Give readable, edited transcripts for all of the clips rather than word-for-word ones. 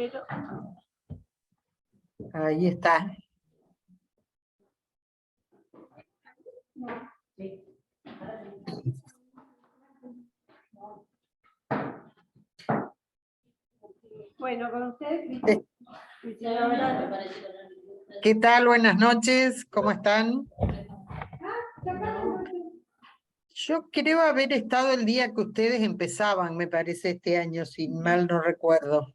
pero... Ahí está. Bueno, con usted, Cristina Barano. ¿Qué tal? Buenas noches, ¿cómo están? Yo creo haber estado el día que ustedes empezaban, me parece, este año, si mal no recuerdo.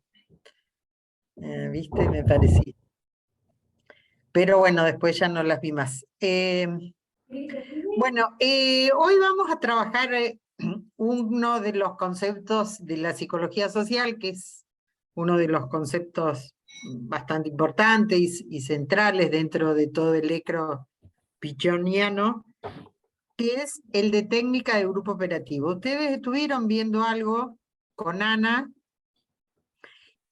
¿Viste? Me parecía. Pero bueno, después ya no las vi más. Bueno, hoy vamos a trabajar uno de los conceptos de la psicología social, que es uno de los conceptos bastante importantes y centrales dentro de todo el ecro pichoniano, que es el de técnica de grupo operativo. Ustedes estuvieron viendo algo con Ana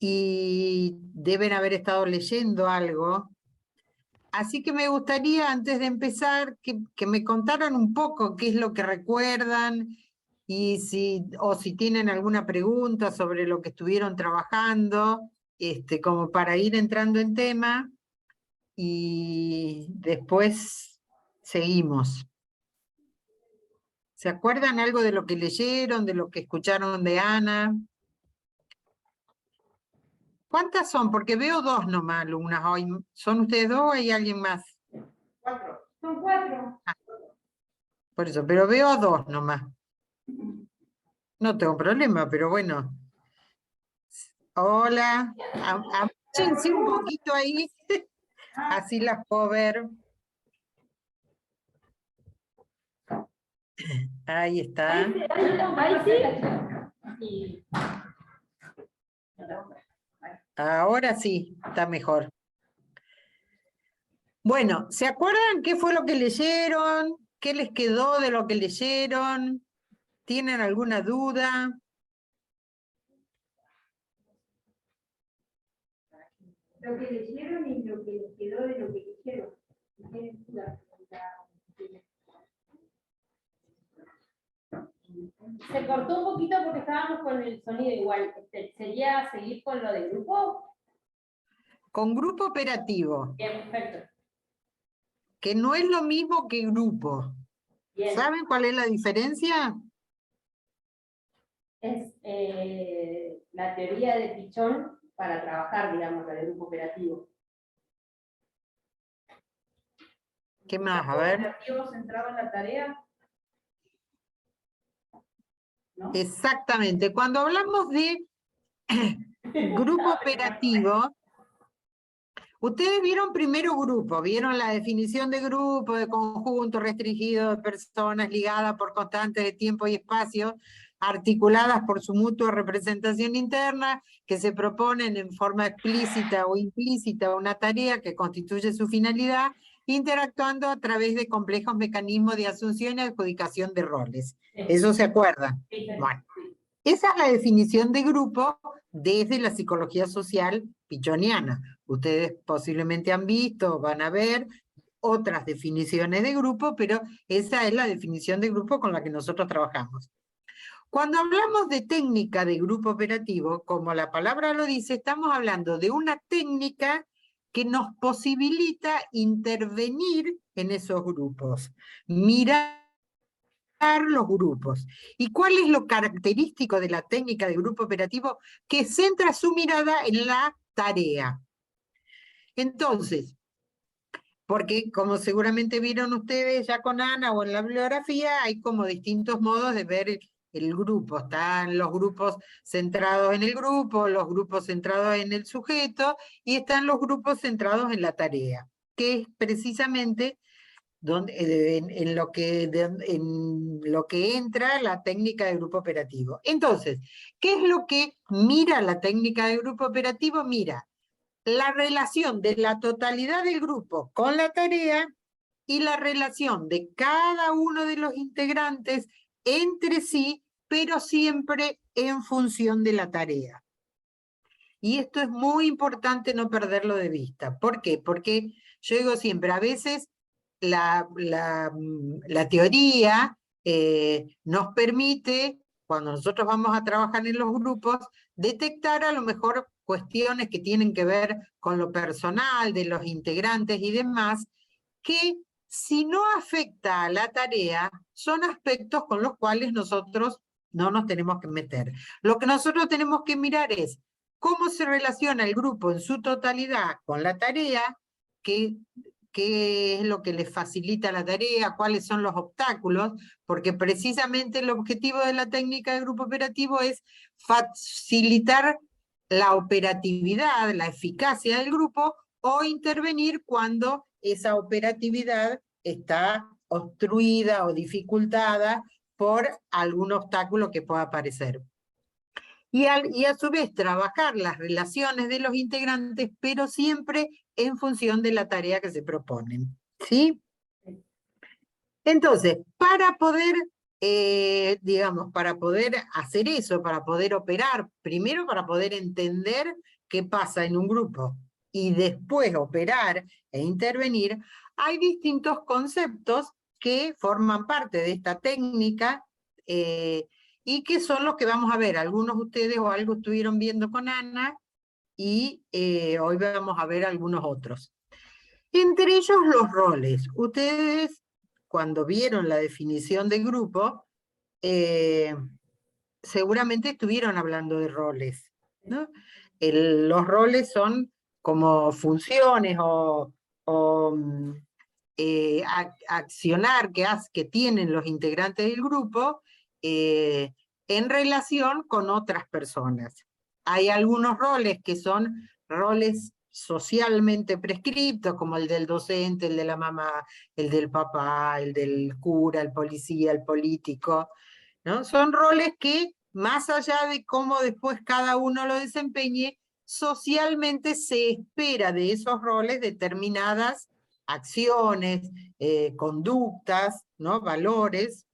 y deben haber estado leyendo algo. Así que me gustaría, antes de empezar, que me contaran un poco qué es lo que recuerdan y si tienen alguna pregunta sobre lo que estuvieron trabajando, como para ir entrando en tema y después seguimos. ¿Se acuerdan algo de lo que leyeron, de lo que escucharon de Ana? ¿Cuántas son? Porque veo dos nomás alumnas hoy. ¿Son ustedes dos o hay alguien más? 4. Son 4. Por eso, pero veo a dos nomás. No tengo problema, pero bueno. Hola. Amúchense un poquito ahí. Así las puedo ver. Ahí está. Ahí sí. Ahora sí, está mejor. Bueno, ¿se acuerdan qué fue lo que leyeron? ¿Qué les quedó de lo que leyeron? ¿Tienen alguna duda? Lo que leyeron y lo que les quedó de lo que leyeron. Se cortó un poquito porque estábamos con el sonido igual. ¿Sería seguir con lo del grupo? Con grupo operativo, Bien, perfecto. que no es lo mismo que grupo. Bien. ¿Saben cuál es la diferencia? Es la teoría de Pichón para trabajar, digamos, la del grupo operativo. ¿Qué más? A ver. ¿El operativo centrado en la tarea? ¿No? Exactamente. Cuando hablamos de grupo operativo, ustedes vieron primero grupo, vieron la definición de grupo, de conjunto restringido de personas ligadas por constantes de tiempo y espacio, articuladas por su mutua representación interna, que se proponen en forma explícita o implícita una tarea que constituye su finalidad, interactuando a través de complejos mecanismos de asunción y adjudicación de roles. ¿Eso se acuerdan? Bueno, esa es la definición de grupo desde la psicología social pichoniana. Ustedes posiblemente han visto, van a ver otras definiciones de grupo, pero esa es la definición de grupo con la que nosotros trabajamos. Cuando hablamos de técnica de grupo operativo, como la palabra lo dice, estamos hablando de una técnica que nos posibilita intervenir en esos grupos, mirar los grupos. ¿Y cuál es lo característico de la técnica de grupo operativo? Que centra su mirada en la tarea. Entonces, porque como seguramente vieron ustedes ya con Ana o en la bibliografía, hay como distintos modos de ver el grupo. Están los grupos centrados en el grupo, los grupos centrados en el sujeto, y están los grupos centrados en la tarea, que es precisamente en lo que entra la técnica de grupo operativo. Entonces, ¿qué es lo que mira la técnica de grupo operativo? Mira la relación de la totalidad del grupo con la tarea y la relación de cada uno de los integrantes entre sí, pero siempre en función de la tarea. Y esto es muy importante no perderlo de vista. ¿Por qué? Porque yo digo siempre, a veces la teoría nos permite, cuando nosotros vamos a trabajar en los grupos, detectar a lo mejor cuestiones que tienen que ver con lo personal de los integrantes y demás, que si no afecta a la tarea, son aspectos con los cuales nosotros no nos tenemos que meter. Lo que nosotros tenemos que mirar es cómo se relaciona el grupo en su totalidad con la tarea, qué es lo que les facilita la tarea, cuáles son los obstáculos, porque precisamente el objetivo de la técnica de grupo operativo es facilitar la operatividad, la eficacia del grupo, o intervenir cuando esa operatividad está obstruida o dificultada por algún obstáculo que pueda aparecer. Y a su vez trabajar las relaciones de los integrantes, pero siempre en función de la tarea que se proponen. ¿Sí? Entonces, para poder, digamos, para poder hacer eso, para poder operar, primero para poder entender qué pasa en un grupo y después operar e intervenir, hay distintos conceptos que forman parte de esta técnica y que son los que vamos a ver. Algunos de ustedes o algo estuvieron viendo con Ana y hoy vamos a ver algunos otros. Entre ellos los roles. Ustedes, cuando vieron la definición de grupo, seguramente estuvieron hablando de roles, ¿no? Los roles son como funciones o accionar que tienen los integrantes del grupo en relación con otras personas. Hay algunos roles que son roles socialmente prescriptos, como el del docente, el de la mamá, el del papá, el del cura, el policía, el político, ¿no? Son roles que, más allá de cómo después cada uno lo desempeñe, socialmente se espera de esos roles determinadas acciones, conductas, ¿no? Valores.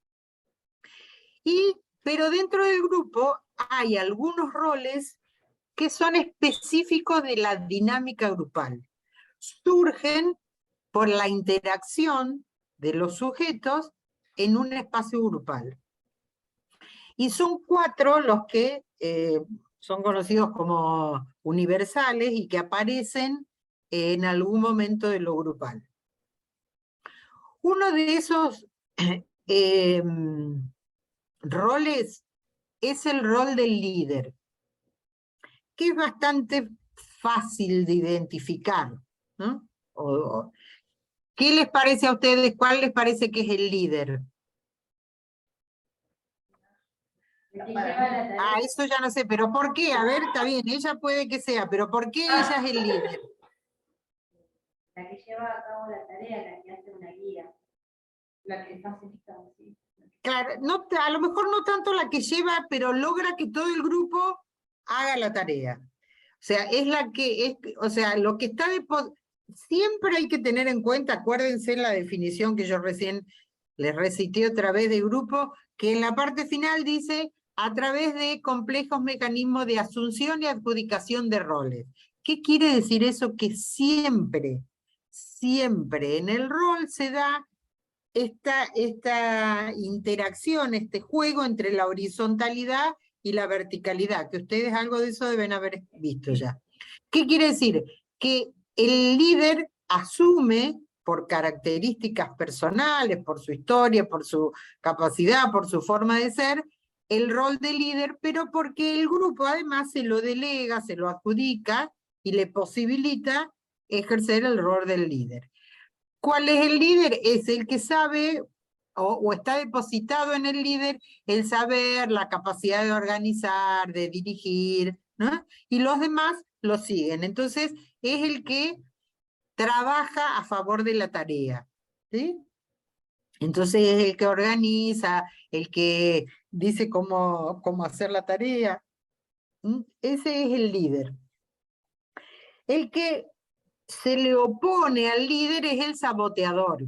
Pero dentro del grupo hay algunos roles que son específicos de la dinámica grupal. Surgen por la interacción de los sujetos en un espacio grupal. Y son 4 los que son conocidos como universales y que aparecen en algún momento de lo grupal. Uno de esos roles es el rol del líder, que es bastante fácil de identificar, ¿no? ¿Qué les parece a ustedes? ¿Cuál les parece que es el líder? Ah, eso ya no sé, pero ¿por qué? A ver, está bien, ella puede que sea, pero ¿por qué ella es el líder? La que lleva a cabo la tarea, la que hace una guía, la que facilita, ¿sí? Claro, no, a lo mejor no tanto la que lleva, pero logra que todo el grupo haga la tarea. O sea, es la que es, o sea, lo que está siempre hay que tener en cuenta, acuérdense la definición que yo recién les recité otra vez de grupo, que en la parte final dice a través de complejos mecanismos de asunción y adjudicación de roles. ¿Qué quiere decir eso? Que siempre en el rol se da esta interacción, este juego entre la horizontalidad y la verticalidad, que ustedes algo de eso deben haber visto ya. ¿Qué quiere decir? Que el líder asume por características personales, por su historia, por su capacidad, por su forma de ser, el rol de líder, pero porque el grupo además se lo delega, se lo adjudica y le posibilita ejercer el rol del líder. ¿Cuál es el líder? Es el que sabe o está depositado en el líder el saber, la capacidad de organizar, de dirigir, ¿no? Y los demás lo siguen. Entonces, es el que trabaja a favor de la tarea, ¿sí? Entonces, es el que organiza, el que dice cómo hacer la tarea. Ese es el líder. El que se le opone al líder es el saboteador.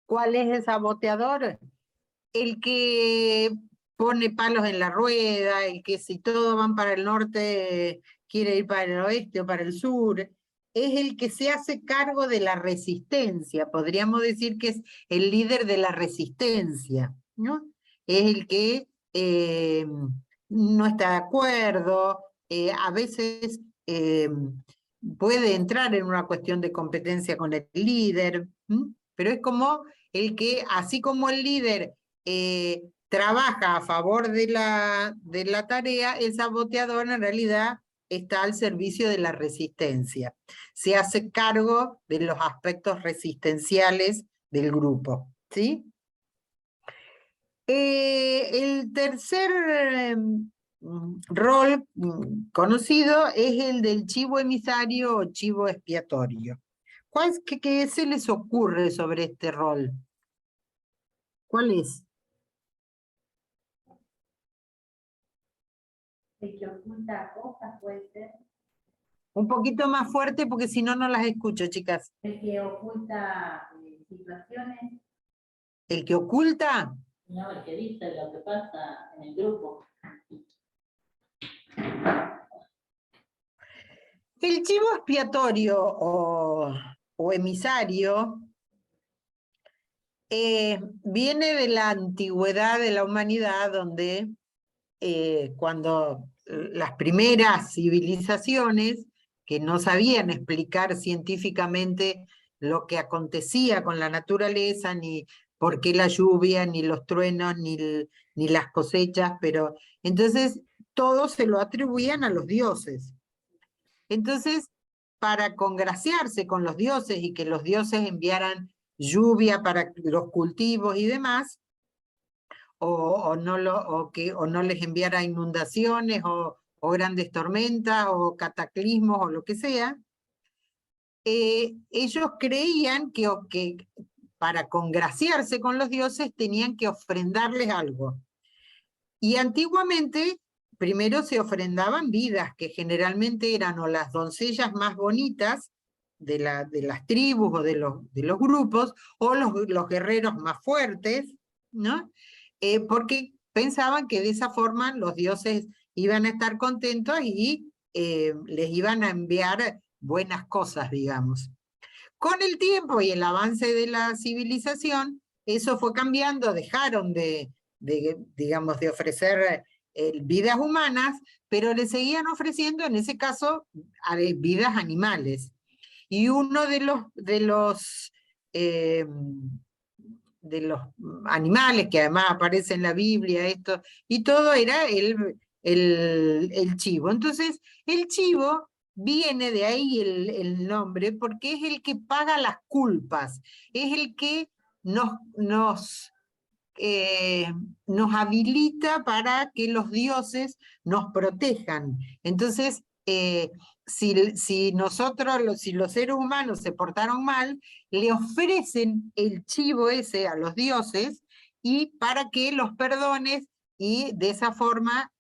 ¿Cuál es el saboteador? El que pone palos en la rueda, el que si todos van para el norte quiere ir para el oeste o para el sur, es el que se hace cargo de la resistencia, podríamos decir que es el líder de la resistencia, ¿no? Es el que no está de acuerdo, a veces puede entrar en una cuestión de competencia con el líder, pero es como el que, así como el líder trabaja a favor de la tarea, el saboteador en realidad está al servicio de la resistencia. Se hace cargo de los aspectos resistenciales del grupo, ¿sí? El tercer rol conocido es el del chivo emisario o chivo expiatorio. ¿Qué se les ocurre sobre este rol? ¿Cuál es? El que oculta cosas puede ser. Un poquito más fuerte porque si no, no las escucho, chicas. El que oculta situaciones. ¿El que oculta? No, el que dice lo que pasa en el grupo. El chivo expiatorio o emisario viene de la antigüedad de la humanidad, donde cuando las primeras civilizaciones que no sabían explicar científicamente lo que acontecía con la naturaleza, ni por qué la lluvia, ni los truenos, ni las cosechas, pero entonces todo se lo atribuían a los dioses. Entonces, para congraciarse con los dioses y que los dioses enviaran lluvia para los cultivos y demás, o no les enviara inundaciones o grandes tormentas o cataclismos o lo que sea, ellos creían que para congraciarse con los dioses tenían que ofrendarles algo. Y antiguamente, primero se ofrendaban vidas, que generalmente eran o las doncellas más bonitas de las tribus o de los grupos, o los guerreros más fuertes, ¿no? Porque pensaban que de esa forma los dioses iban a estar contentos y les iban a enviar buenas cosas, digamos. Con el tiempo y el avance de la civilización, eso fue cambiando, dejaron digamos, de ofrecer vidas humanas, pero le seguían ofreciendo, en ese caso, vidas animales. Y uno de los animales que además aparece en la Biblia, y todo era el chivo. Entonces, el chivo viene de ahí el nombre porque es el que paga las culpas, es el que nos habilita para que los dioses nos protejan. Entonces, si los seres humanos se portaron mal, le ofrecen el chivo ese a los dioses y para que los perdones y de esa forma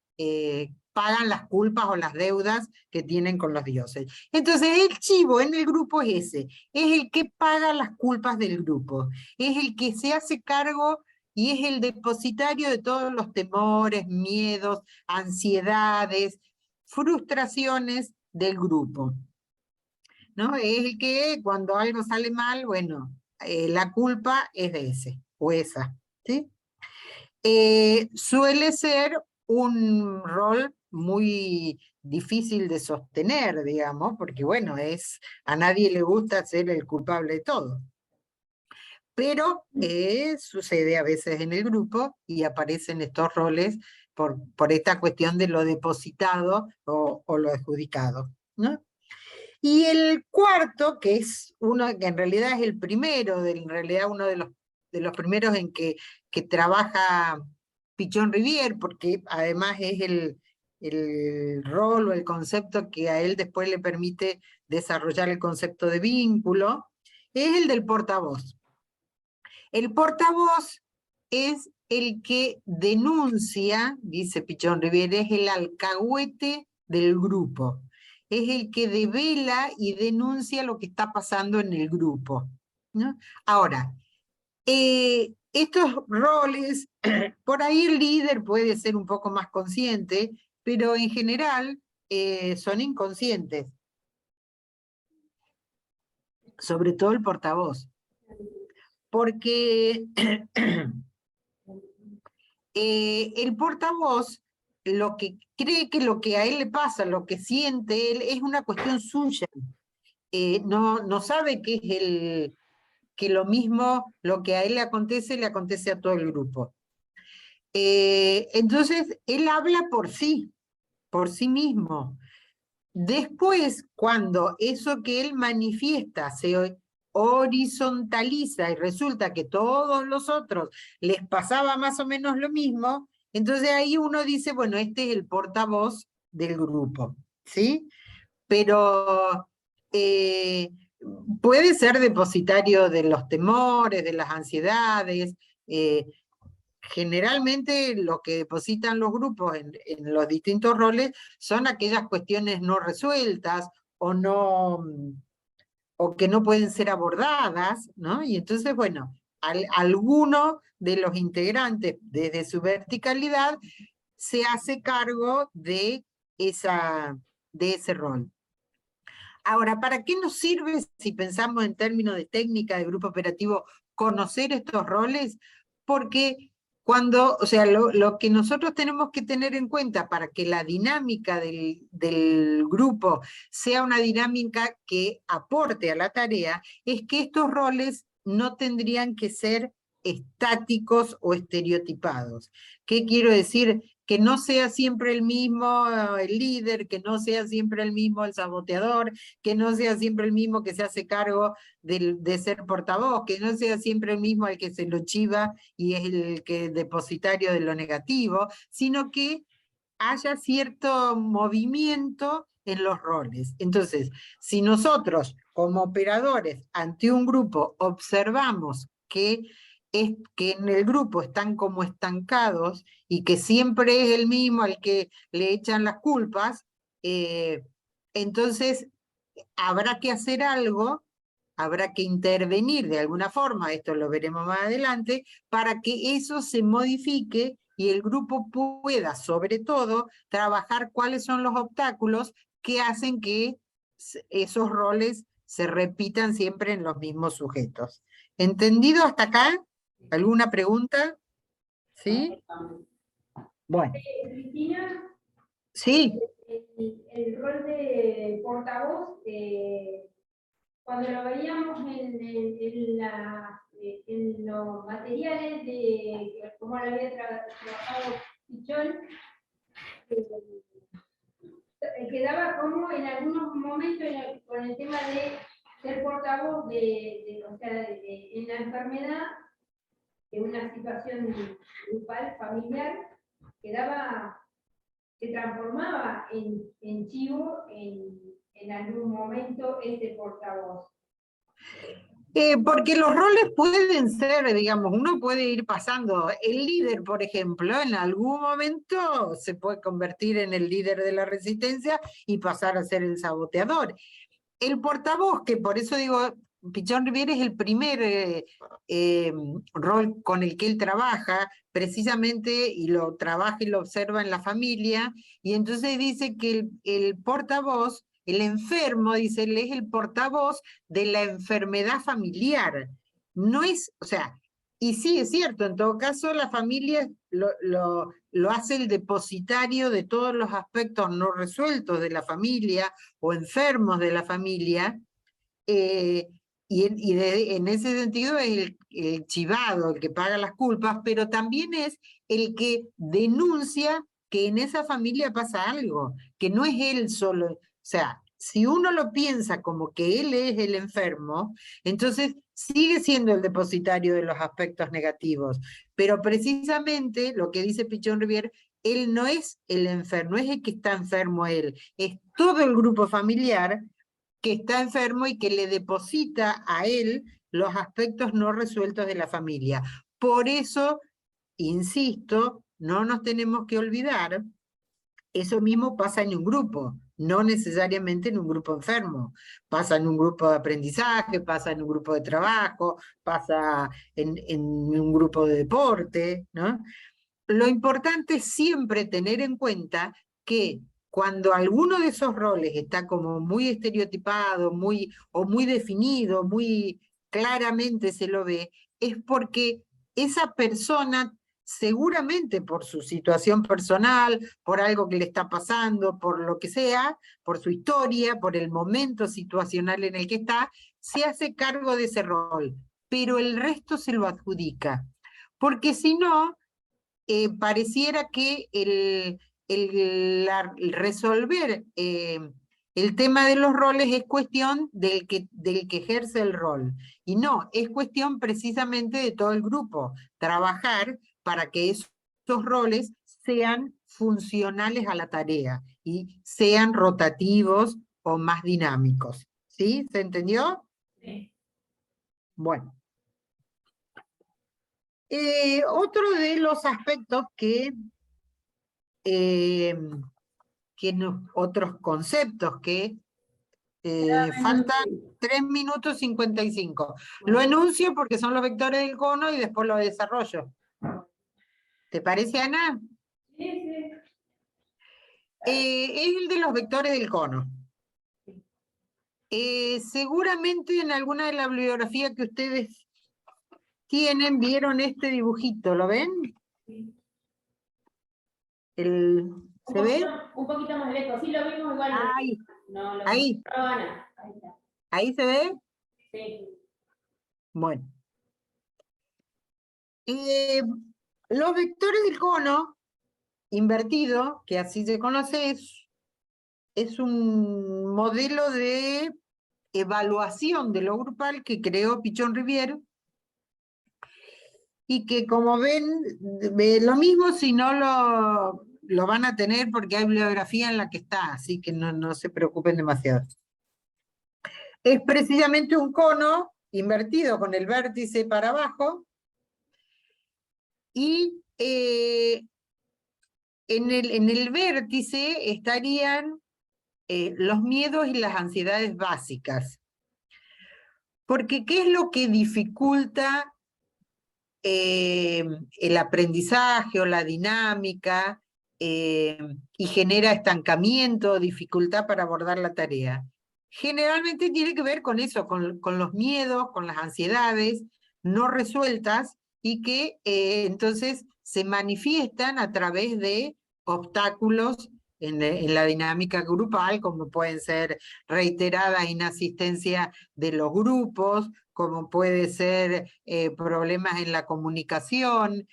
pagan las culpas o las deudas que tienen con los dioses. Entonces el chivo en el grupo es ese, es el que paga las culpas del grupo, es el que se hace cargo y es el depositario de todos los temores, miedos, ansiedades, frustraciones del grupo, ¿no? Es el que cuando algo sale mal, bueno, la culpa es de ese o esa, ¿sí? Suele ser un rol muy difícil de sostener, digamos, porque bueno, a nadie le gusta ser el culpable de todo. Pero sucede a veces en el grupo y aparecen estos roles por esta cuestión de lo depositado o lo adjudicado, ¿no? Y el cuarto, que es uno que en realidad es el primero, en realidad uno de los primeros en que trabaja Pichon Rivière, porque además es el rol o el concepto que a él después le permite desarrollar el concepto de vínculo, es el del portavoz. El portavoz es el que denuncia, dice Pichon Rivière, es el alcahuete del grupo. Es el que devela y denuncia lo que está pasando en el grupo, ¿no? Ahora, estos roles, por ahí el líder puede ser un poco más consciente, pero en general son inconscientes. Sobre todo el portavoz. Porque el portavoz lo que cree que lo que a él le pasa, lo que siente él, es una cuestión suya. No sabe que lo mismo, lo que a él le acontece a todo el grupo. Entonces, él habla por sí mismo. Después, cuando eso que él manifiesta se horizontaliza y resulta que todos los otros les pasaba más o menos lo mismo, entonces ahí uno dice, bueno, este es el portavoz del grupo, ¿sí? Pero puede ser depositario de los temores, de las ansiedades. Generalmente lo que depositan los grupos en los distintos roles son aquellas cuestiones no resueltas o no, o que no pueden ser abordadas, ¿no? Y entonces, bueno, alguno de los integrantes, desde su verticalidad, se hace cargo de ese rol. Ahora, ¿para qué nos sirve, si pensamos en términos de técnica de grupo operativo, conocer estos roles? Porque o sea, lo que nosotros tenemos que tener en cuenta para que la dinámica del grupo sea una dinámica que aporte a la tarea, es que estos roles no tendrían que ser estáticos o estereotipados. ¿Qué quiero decir? Que no sea siempre el mismo el líder, que no sea siempre el mismo el saboteador, que no sea siempre el mismo que se hace cargo de ser portavoz, que no sea siempre el mismo el que se lo chiva y es el que depositario de lo negativo, sino que haya cierto movimiento en los roles. Entonces, si nosotros como operadores ante un grupo observamos que en el grupo están como estancados y que siempre es el mismo al que le echan las culpas, entonces habrá que hacer algo, habrá que intervenir de alguna forma, esto lo veremos más adelante, para que eso se modifique y el grupo pueda, sobre todo, trabajar cuáles son los obstáculos que hacen que esos roles se repitan siempre en los mismos sujetos. ¿Entendido hasta acá? ¿Alguna pregunta? ¿Sí? Bueno. Cristina, Sí. el rol de portavoz, cuando lo veíamos en los materiales de cómo lo había trabajado Pichón, quedaba como en algunos momentos con el tema de ser portavoz o sea, en la enfermedad, en una situación grupal, familiar, se transformaba en chivo en algún momento ese portavoz. Porque los roles pueden ser, digamos, uno puede ir pasando. El líder, por ejemplo, en algún momento se puede convertir en el líder de la resistencia y pasar a ser el saboteador. El portavoz, que por eso digo, Pichón Riviere es el primer rol con el que él trabaja, precisamente, y lo trabaja y lo observa en la familia, y entonces dice que el portavoz, el enfermo, dice, él es el portavoz de la enfermedad familiar. No es, o sea, y sí, es cierto, en todo caso la familia lo hace el depositario de todos los aspectos no resueltos de la familia o enfermos de la familia, en ese sentido es el chivado, el que paga las culpas, pero también es el que denuncia que en esa familia pasa algo, que no es él solo. O sea, si uno lo piensa como que él es el enfermo, entonces sigue siendo el depositario de los aspectos negativos. Pero precisamente lo que dice Pichón Riviere, él no es el enfermo, no es el que está enfermo él, es todo el grupo familiar que está enfermo y que le deposita a él los aspectos no resueltos de la familia. Por eso, insisto, no nos tenemos que olvidar, eso mismo pasa en un grupo, no necesariamente en un grupo enfermo, pasa en un grupo de aprendizaje, pasa en un grupo de trabajo, pasa en un grupo de deporte, ¿no? Lo importante es siempre tener en cuenta que cuando alguno de esos roles está como muy estereotipado, o muy definido, muy claramente se lo ve, es porque esa persona seguramente por su situación personal, por algo que le está pasando, por lo que sea, por su historia, por el momento situacional en el que está, se hace cargo de ese rol, pero el resto se lo adjudica. Porque si no, pareciera que el resolver el tema de los roles es cuestión del que ejerce el rol. Y no, es cuestión precisamente de todo el grupo, trabajar para que esos roles sean funcionales a la tarea y sean rotativos o más dinámicos. ¿Sí? ¿Se entendió? Sí. Bueno. Otro de los aspectos otros conceptos que faltan 3 minutos 55. Lo enuncio porque son los vectores del cono y después lo desarrollo. ¿Te parece, Ana? Sí, sí. Es el de los vectores del cono. Seguramente en alguna de las bibliografías que ustedes tienen, vieron este dibujito, ¿lo ven? Sí. ¿Se ve? Un poquito más lejos, sí lo vimos igual. Ahí. No, lo Ahí. Ahí está. ¿Ahí se ve? Sí. Bueno. Los vectores del cono invertido, que así se conoce, es un modelo de evaluación de lo grupal que creó Pichon Rivière, y que, como ven, lo mismo si no lo van a tener porque hay bibliografía en la que está, así que no se preocupen demasiado. Es precisamente un cono invertido con el vértice para abajo, y en el vértice estarían los miedos y las ansiedades básicas. Porque ¿qué es lo que dificulta el aprendizaje o la dinámica y genera estancamiento, dificultad para abordar la tarea? Generalmente tiene que ver con eso, con los miedos, con las ansiedades no resueltas, y que entonces se manifiestan a través de obstáculos en la dinámica grupal, como pueden ser reiterada inasistencia de los grupos, como puede ser problemas en la comunicación,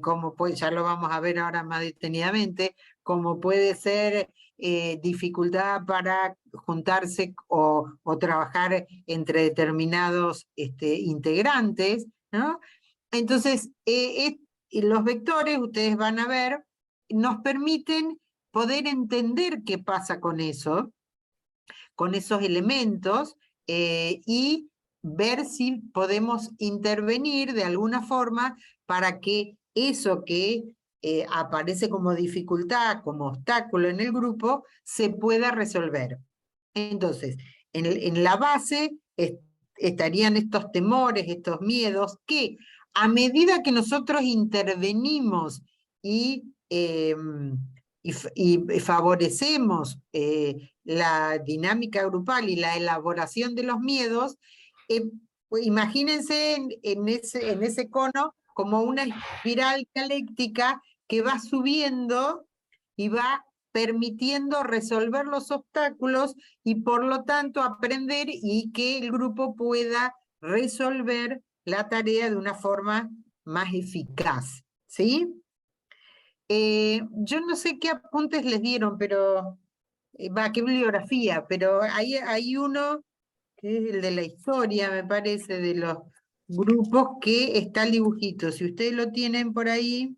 como ya lo vamos a ver ahora más detenidamente, como puede ser dificultad para juntarse o trabajar entre determinados integrantes, ¿no? Entonces, los vectores, ustedes van a ver, nos permiten poder entender qué pasa con eso, con esos elementos, y ver si podemos intervenir de alguna forma para que eso que aparece como dificultad, como obstáculo en el grupo, se pueda resolver. Entonces, en la base estarían estos temores, estos miedos, que a medida que nosotros intervenimos y favorecemos la dinámica grupal y la elaboración de los miedos, pues imagínense en ese cono como una espiral dialéctica que va subiendo y va permitiendo resolver los obstáculos y por lo tanto aprender, y que el grupo pueda resolver la tarea de una forma más eficaz, ¿sí? Yo no sé qué apuntes les dieron, pero qué bibliografía, pero hay uno que es el de la historia, me parece, de los grupos, que está el dibujito. Si ustedes lo tienen por ahí,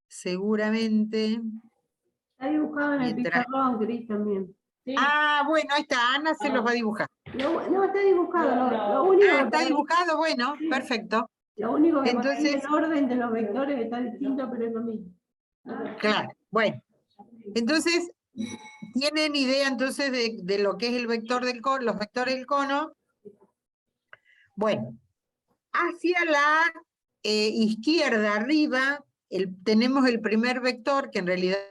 seguramente. Está dibujado en el Mientras... pizarrón, Cris, también. Sí. Ah, bueno, ahí está, Ana se los va a dibujar. No, está dibujado. Lo único que está dibujado, bueno, perfecto. Lo único que Entonces, el orden de los vectores está distinto, pero es lo mismo. claro, bueno. Entonces, ¿tienen idea entonces de lo que es el vector del cono, los vectores del cono? Bueno, hacia la izquierda, arriba, tenemos el primer vector, que en realidad